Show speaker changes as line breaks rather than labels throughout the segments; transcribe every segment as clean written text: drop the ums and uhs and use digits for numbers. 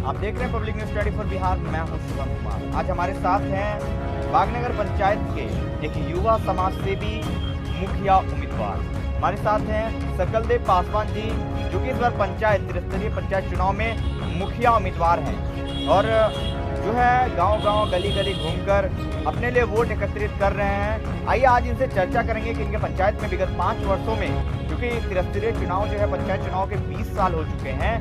आप देख रहे हैं पब्लिक न्यूज 24 बिहार। मैं हूं शुभम कुमार। आज हमारे साथ हैं बागनगर पंचायत के एक युवा समाज सेवी मुखिया उम्मीदवार। हमारे साथ हैं सकलदेव पासवान जी, जो कि इस बार त्रिस्तरीय पंचायत चुनाव में मुखिया उम्मीदवार हैं और जो है गांव-गांव गली-गली घूमकर अपने लिए वोट एकत्रित कर रहे हैं। आइए आज इनसे चर्चा करेंगे कि इनके पंचायत में विगत 5 वर्षों में, क्योंकि त्रिस्तरीय चुनाव जो है पंचायत चुनाव के 20 साल हो चुके हैं,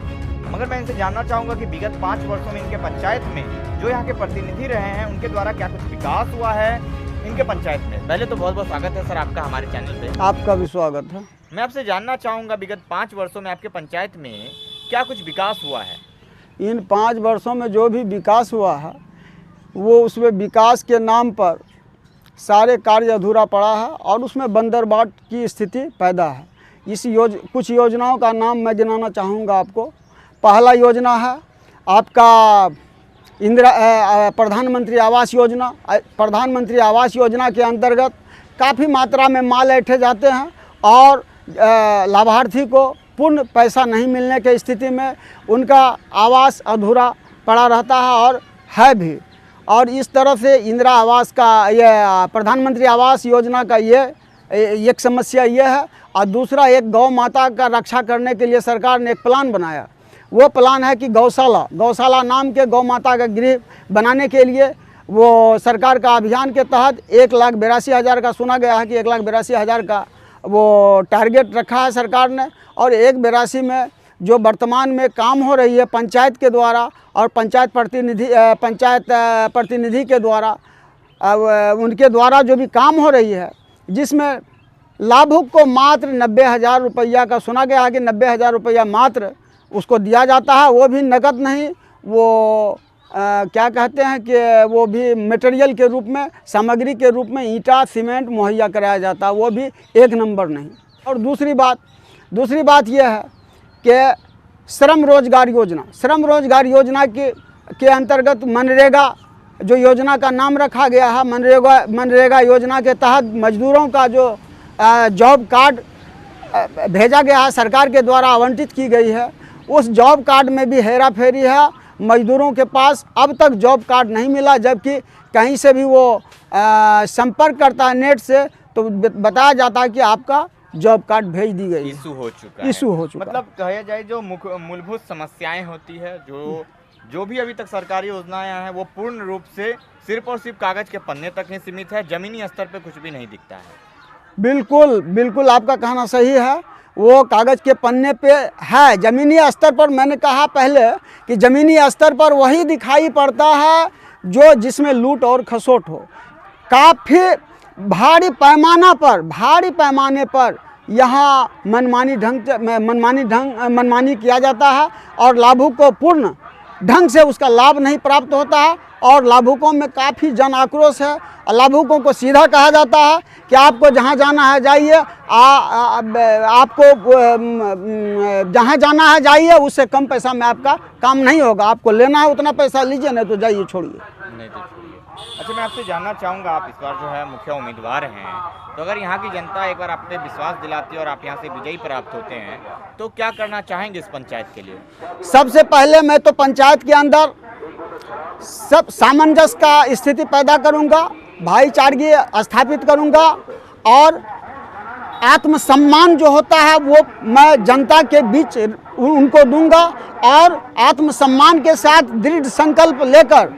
मगर मैं इनसे जानना चाहूँगा कि विगत 5 वर्षों में इनके पंचायत में जो यहाँ के प्रतिनिधि रहे हैं उनके द्वारा क्या कुछ विकास हुआ है इनके पंचायत में। पहले तो बहुत बहुत स्वागत है सर आपका हमारे चैनल पे।
आपका भी स्वागत है।
मैं आपसे जानना चाहूँगा विगत 5 वर्षों में आपके पंचायत में क्या कुछ विकास हुआ है।
इन 5 वर्षों में जो भी विकास हुआ है वो उसमें विकास के नाम पर सारे कार्य अधूरा पड़ा है और उसमें बंदरबाट की स्थिति पैदा है। कुछ योजनाओं का नाम मैं गिनाना चाहूँगा आपको। पहला योजना है आपका प्रधानमंत्री आवास योजना। प्रधानमंत्री आवास योजना के अंतर्गत काफ़ी मात्रा में माल ऐंठे जाते हैं और लाभार्थी को पूर्ण पैसा नहीं मिलने की स्थिति में उनका आवास अधूरा पड़ा रहता है और है भी। और इस तरह से इंदिरा आवास का प्रधानमंत्री आवास योजना का एक समस्या ये है। और दूसरा, एक गौ माता का रक्षा करने के लिए सरकार ने एक प्लान बनाया। वो प्लान है कि गौशाला नाम के गौ माता का गृह बनाने के लिए वो सरकार का अभियान के तहत 1,82,000 का सुना गया है कि 1,82,000 का वो टारगेट रखा है सरकार ने। और 1,82 में जो वर्तमान में काम हो रही है पंचायत के द्वारा और पंचायत प्रतिनिधि के द्वारा, उनके द्वारा जो भी काम हो रही है, जिसमें लाभुक को मात्र 90,000 रुपया का सुना गया है कि 90,000 रुपया मात्र उसको दिया जाता है। वो भी नकद नहीं, वो क्या कहते हैं कि वो भी मटेरियल के रूप में, सामग्री के रूप में ईंटा सीमेंट मुहैया कराया जाता है, वो भी 1 नंबर नहीं। और दूसरी बात यह है कि श्रम रोजगार योजना के अंतर्गत मनरेगा जो योजना का नाम रखा गया है, मनरेगा योजना के तहत मजदूरों का जो जॉब कार्ड भेजा गया है, सरकार के द्वारा आवंटित की गई है, उस जॉब कार्ड में भी हेरा फेरी है। मजदूरों के पास अब तक जॉब कार्ड नहीं मिला, जबकि कहीं से भी वो संपर्क करता है नेट से तो बताया जाता है कि आपका जॉब कार्ड भेज दी गई, इशू हो चुका।
मतलब कहा जाए जो मूलभूत समस्याएं होती है, जो भी अभी तक सरकारी योजनाएं हैं वो पूर्ण रूप से सिर्फ और सिर्फ कागज के पन्ने तक ही सीमित है, जमीनी स्तर पे कुछ भी नहीं दिखता है।
बिल्कुल आपका कहना सही है। वो कागज़ के पन्ने पे है। ज़मीनी स्तर पर मैंने कहा पहले कि ज़मीनी स्तर पर वही दिखाई पड़ता है जिसमें लूट और खसोट हो। काफ़ी भारी पैमाने पर यहाँ मनमानी किया जाता है और लाभुक को पूर्ण ढंग से उसका लाभ नहीं प्राप्त होता है और लाभुकों में काफ़ी जन आक्रोश है। लाभुकों को सीधा कहा जाता है कि आपको जहाँ जाना है जाइए, आपको जहाँ जाना है जाइए, उससे कम पैसा में आपका काम नहीं होगा, आपको लेना है उतना पैसा लीजिए, नहीं तो जाइए, छोड़िए।
अच्छा, मैं आपसे जानना चाहूँगा, आप इस बार जो है मुखिया उम्मीदवार हैं, तो अगर यहाँ की जनता एक बार आप पे विश्वास दिलाती है और आप यहाँ से विजयी प्राप्त होते हैं तो क्या करना चाहेंगे इस पंचायत के लिए?
सबसे पहले मैं तो पंचायत के अंदर सब सामंजस्य का स्थिति पैदा करूँगा, भाईचारगी स्थापित करूँगा और आत्मसम्मान जो होता है वो मैं जनता के बीच उनको दूंगा और आत्मसम्मान के साथ दृढ़ संकल्प लेकर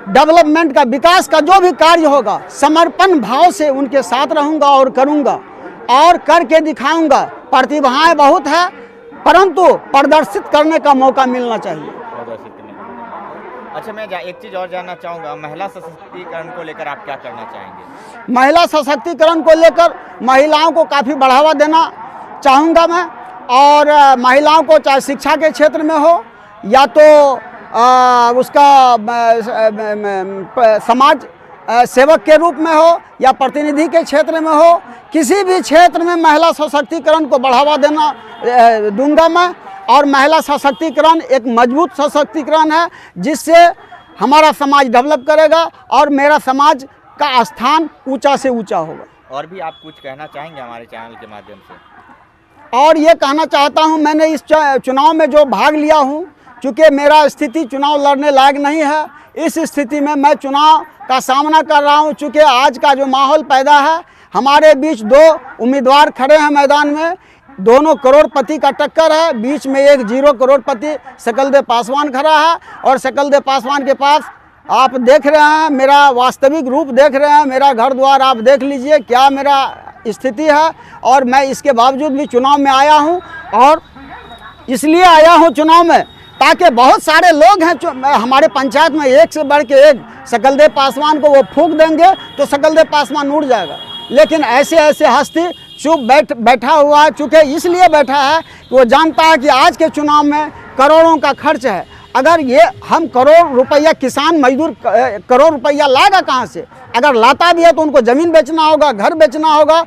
डेवलपमेंट का, विकास का जो भी कार्य होगा समर्पण भाव से उनके साथ रहूंगा और करूंगा और करके दिखाऊंगा। प्रतिभाएं बहुत है, परंतु प्रदर्शित करने का मौका मिलना चाहिए।
अच्छा, मैं एक चीज़ और जानना चाहूँगा, महिला सशक्तिकरण को लेकर आप क्या करना चाहेंगे?
महिला सशक्तिकरण को लेकर महिलाओं को काफ़ी बढ़ावा देना चाहूँगा मैं। और महिलाओं को चाहे शिक्षा के क्षेत्र में हो या तो उसका समाज सेवक के रूप में हो या प्रतिनिधि के क्षेत्र में हो, किसी भी क्षेत्र में महिला सशक्तिकरण को बढ़ावा दूंगा मैं। और महिला सशक्तिकरण एक मजबूत सशक्तिकरण है जिससे हमारा समाज डेवलप करेगा और मेरा समाज का स्थान ऊंचा से ऊंचा होगा।
और भी आप कुछ कहना चाहेंगे हमारे चैनल के माध्यम से?
और ये कहना चाहता हूँ, मैंने इस चुनाव में जो भाग लिया हूँ, चूँकि मेरा स्थिति चुनाव लड़ने लायक नहीं है, इस स्थिति में मैं चुनाव का सामना कर रहा हूँ। चूँकि आज का जो माहौल पैदा है, हमारे बीच दो उम्मीदवार खड़े हैं मैदान में, दोनों करोड़पति का टक्कर है, बीच में एक 0 करोड़पति सकलदेव पासवान खड़ा है। और सकलदेव पासवान के पास आप देख रहे हैं, मेरा वास्तविक रूप देख रहे हैं, मेरा घर द्वार आप देख लीजिए क्या मेरा स्थिति है। और मैं इसके बावजूद भी चुनाव में आया हूं, और इसलिए आया हूं चुनाव में ताकि बहुत सारे लोग हैं हमारे पंचायत में, एक से बढ़ के एक सकलदेव पासवान को वो फूंक देंगे तो सकलदेव पासवान उड़ जाएगा। लेकिन ऐसे ऐसे हस्ती चुप बैठा हुआ है, चूँकि इसलिए बैठा है कि वो जानता है कि आज के चुनाव में करोड़ों का खर्च है। अगर ये हम करोड़ रुपया, किसान मजदूर करोड़ रुपया लाएगा कहाँ से? अगर लाता भी है तो उनको ज़मीन बेचना होगा, घर बेचना होगा,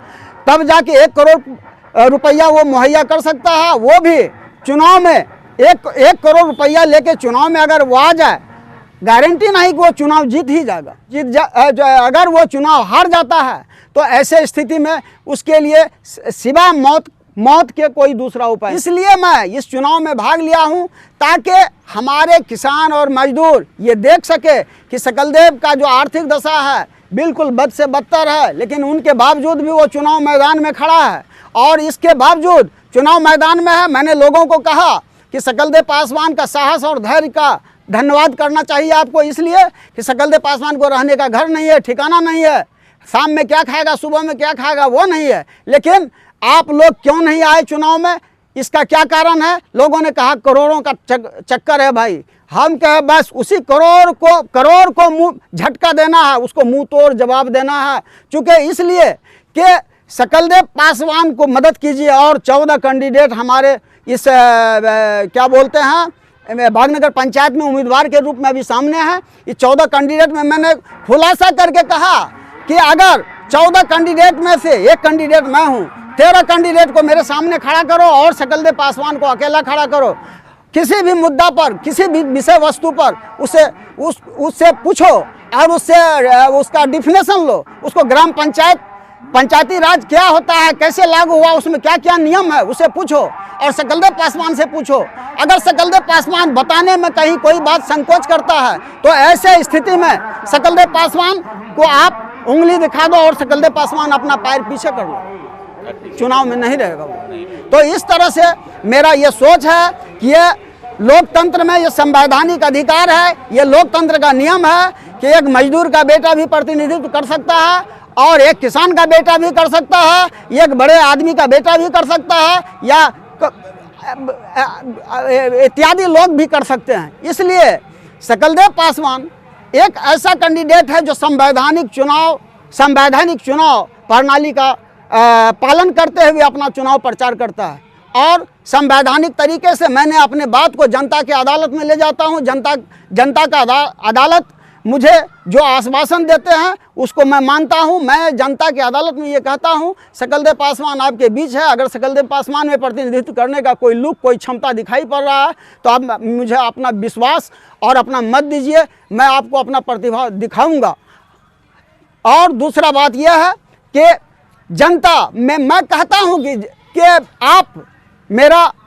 तब जाके 1 करोड़ रुपया वो मुहैया कर सकता है। वो भी चुनाव में एक करोड़ रुपया लेके चुनाव में अगर वो आ जाए, गारंटी नहीं कि वो चुनाव जीत ही जाएगा। अगर वो चुनाव हार जाता है तो ऐसे स्थिति में उसके लिए सिवा मौत के कोई दूसरा उपाय। इसलिए मैं इस चुनाव में भाग लिया हूं ताकि हमारे किसान और मजदूर ये देख सके कि सकलदेव का जो आर्थिक दशा है बिल्कुल बद से बदतर है, लेकिन उनके बावजूद भी वो चुनाव मैदान में खड़ा है। और इसके बावजूद चुनाव मैदान में है। मैंने लोगों को कहा कि सकलदेव पासवान का साहस और धैर्य का धन्यवाद करना चाहिए आपको, इसलिए कि सकलदेव पासवान को रहने का घर नहीं है, ठिकाना नहीं है, शाम में क्या खाएगा, सुबह में क्या खाएगा वो नहीं है। लेकिन आप लोग क्यों नहीं आए चुनाव में, इसका क्या कारण है? लोगों ने कहा करोड़ों का चक्कर है भाई। हम कहे बस उसी करोड़ को मुंह झटका देना है, उसको मुंह तोड़ जवाब देना है। चूँकि इसलिए कि सकलदेव पासवान को मदद कीजिए। और 14 कैंडिडेट हमारे इस क्या बोलते हैं बागनगर पंचायत में उम्मीदवार के रूप में अभी सामने है। इस 14 कैंडिडेट में मैंने खुलासा करके कहा कि अगर 14 कैंडिडेट में से एक कैंडिडेट मैं हूँ, 13 कैंडिडेट को मेरे सामने खड़ा करो और सकलदेव पासवान को अकेला खड़ा करो। किसी भी मुद्दा पर, किसी भी विषय वस्तु पर उससे पूछो और उसका डिफिनेशन लो। उसको ग्राम पंचायती राज क्या होता है, कैसे लागू हुआ, उसमें क्या क्या नियम है, उसे पूछो। और सकलदेव पासवान से पूछो। अगर सकलदेव पासवान बताने में कहीं कोई बात संकोच करता है तो ऐसे स्थिति में सकलदेव पासवान को आप उंगली दिखा दो और सकलदेव पासवान अपना पैर पीछे कर लो, चुनाव में नहीं रहेगा वो। तो इस तरह से मेरा ये सोच है कि ये लोकतंत्र में ये संवैधानिक अधिकार है, ये लोकतंत्र का नियम है कि एक मजदूर का बेटा भी प्रतिनिधित्व कर सकता है और एक किसान का बेटा भी कर सकता है, एक बड़े आदमी का बेटा भी कर सकता है, या इत्यादि लोग भी कर सकते हैं। इसलिए सकलदेव पासवान एक ऐसा कैंडिडेट है जो संवैधानिक चुनाव प्रणाली का पालन करते हुए अपना चुनाव प्रचार करता है। और संवैधानिक तरीके से मैंने अपने बात को जनता के अदालत में ले जाता हूं। जनता का अदालत मुझे जो आश्वासन देते हैं उसको मैं मानता हूं। मैं जनता की अदालत में ये कहता हूं सकलदेव पासवान आपके बीच है। अगर सकलदेव पासवान में प्रतिनिधित्व करने का कोई लुक, कोई क्षमता दिखाई पड़ रहा है तो आप मुझे अपना विश्वास और अपना मत दीजिए, मैं आपको अपना प्रतिभा दिखाऊंगा। और दूसरा बात यह है कि जनता में मैं कहता हूं कि आप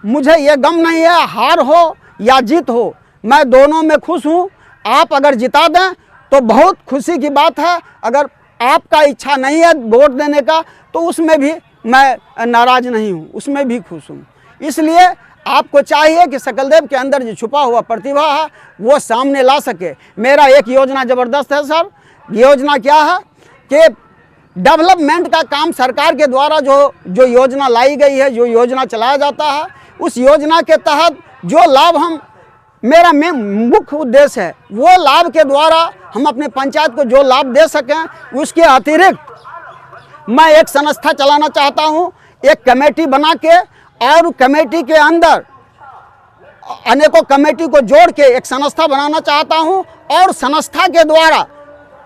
मुझे ये गम नहीं है, हार हो या जीत हो, मैं दोनों में खुश हूं। आप अगर जिता दें तो बहुत खुशी की बात है, अगर आपका इच्छा नहीं है वोट देने का तो उसमें भी मैं नाराज़ नहीं हूं, उसमें भी खुश हूं। इसलिए आपको चाहिए कि सकलदेव के अंदर जो छुपा हुआ प्रतिभा है वो सामने ला सके। मेरा एक योजना ज़बरदस्त है सर। योजना क्या है कि डेवलपमेंट का काम सरकार के द्वारा जो योजना लाई गई है, जो योजना चलाया जाता है, उस योजना के तहत जो लाभ मेरा मुख्य उद्देश्य है वो लाभ के द्वारा हम अपने पंचायत को जो लाभ दे सकें। उसके अतिरिक्त मैं एक संस्था चलाना चाहता हूं, एक कमेटी बना के, और कमेटी के अंदर अनेकों कमेटी को जोड़ के एक संस्था बनाना चाहता हूं। और संस्था के द्वारा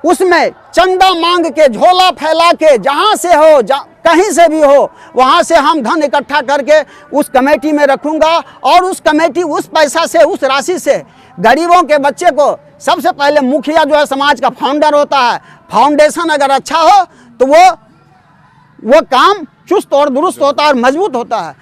उसमें चंदा मांग के, झोला फैला के, जहाँ से हो, कहीं से भी हो, वहाँ से हम धन इकट्ठा करके उस कमेटी में रखूँगा। और उस कमेटी उस पैसा से, उस राशि से गरीबों के बच्चे को, सबसे पहले मुखिया जो है समाज का फाउंडर होता है, फाउंडेशन अगर अच्छा हो तो वो काम चुस्त और दुरुस्त होता है और मजबूत होता है,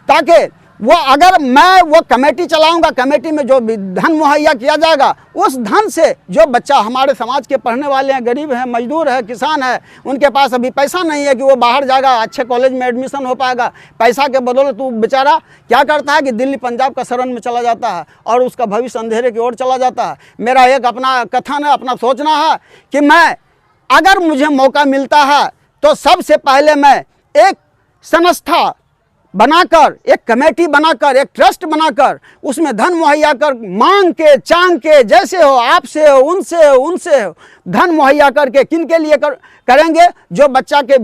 ताकि वो अगर मैं वो कमेटी चलाऊंगा, कमेटी में जो भी धन मुहैया किया जाएगा, उस धन से जो बच्चा हमारे समाज के पढ़ने वाले हैं, गरीब हैं, मजदूर है, किसान है, उनके पास अभी पैसा नहीं है कि वो बाहर जाएगा, अच्छे कॉलेज में एडमिशन हो पाएगा, पैसा के बदौलत वो बेचारा क्या करता है कि दिल्ली पंजाब का शरण में चला जाता है और उसका भविष्य अंधेरे की ओर चला जाता है। मेरा एक अपना कथन है, अपना सोचना है कि मैं अगर मुझे मौका मिलता है तो सबसे पहले मैं एक संस्था बनाकर, एक कमेटी बनाकर, एक ट्रस्ट बनाकर उसमें धन मुहैया कर, मांग के चांग के, जैसे हो आपसे हो, उनसे हो धन मुहैया करके किन के लिए करेंगे? जो बच्चा के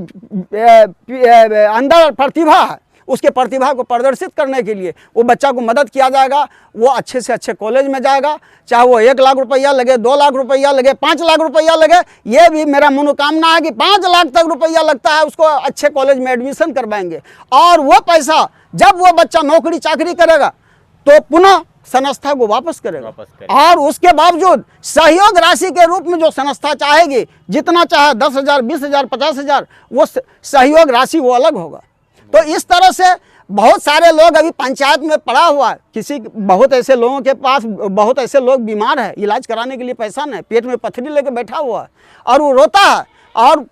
अंदर प्रतिभा है, उसके प्रतिभा को प्रदर्शित करने के लिए वो बच्चा को मदद किया जाएगा। वो अच्छे से अच्छे कॉलेज में जाएगा, चाहे वो 1 लाख रुपया लगे, 2 लाख रुपया लगे, 5 लाख रुपया लगे। ये भी मेरा मनोकामना है कि 5 लाख तक रुपया लगता है, उसको अच्छे कॉलेज में एडमिशन करवाएंगे और वो पैसा जब वो बच्चा नौकरी चाकरी करेगा तो पुनः संस्था को वापस करेगा। और उसके बावजूद सहयोग राशि के रूप में जो संस्था चाहेगी, जितना चाहे 10,000, 20,000, 50,000, वो सहयोग राशि वो अलग होगा। तो इस तरह से बहुत सारे लोग अभी पंचायत में पड़ा हुआ है, बहुत ऐसे लोगों के पास, बहुत ऐसे लोग बीमार है, इलाज कराने के लिए पैसा नहीं, पेट में पथरी लेके बैठा हुआ है और वो रोता है और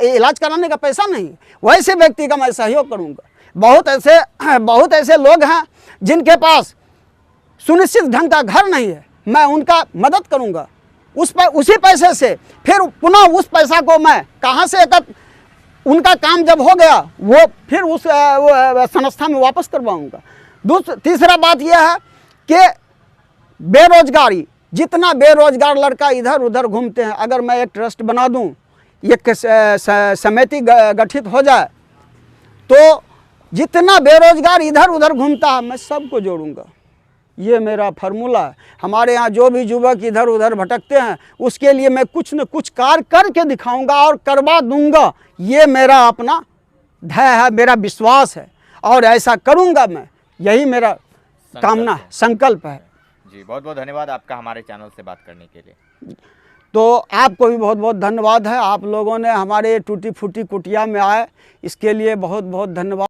इलाज कराने का पैसा नहीं, वैसे व्यक्ति का मैं सहयोग करूंगा। बहुत ऐसे लोग हैं जिनके पास सुनिश्चित ढंग का घर नहीं है, मैं उनका मदद करूंगा उसी पैसे से। फिर पुनः उस पैसा को मैं कहाँ से उनका काम जब हो गया वो फिर उस संस्था में वापस करवाऊंगा। तीसरा बात यह है कि बेरोजगारी, जितना बेरोजगार लड़का इधर उधर घूमते हैं, अगर मैं एक ट्रस्ट बना दूं, एक समिति गठित हो जाए तो जितना बेरोजगार इधर उधर घूमता है मैं सबको जोड़ूंगा। ये मेरा फार्मूला है। हमारे यहाँ जो भी युवक इधर उधर भटकते हैं उसके लिए मैं कुछ न कुछ कार्य करके दिखाऊंगा और करवा दूंगा। ये मेरा अपना ध्येय है, मेरा विश्वास है और ऐसा करूंगा मैं, यही मेरा कामना है, संकल्प है।
जी बहुत बहुत धन्यवाद आपका हमारे चैनल से बात करने के लिए।
तो आपको भी बहुत बहुत धन्यवाद है, आप लोगों ने हमारे टूटी फूटी कुटिया में आए, इसके लिए बहुत बहुत धन्यवाद।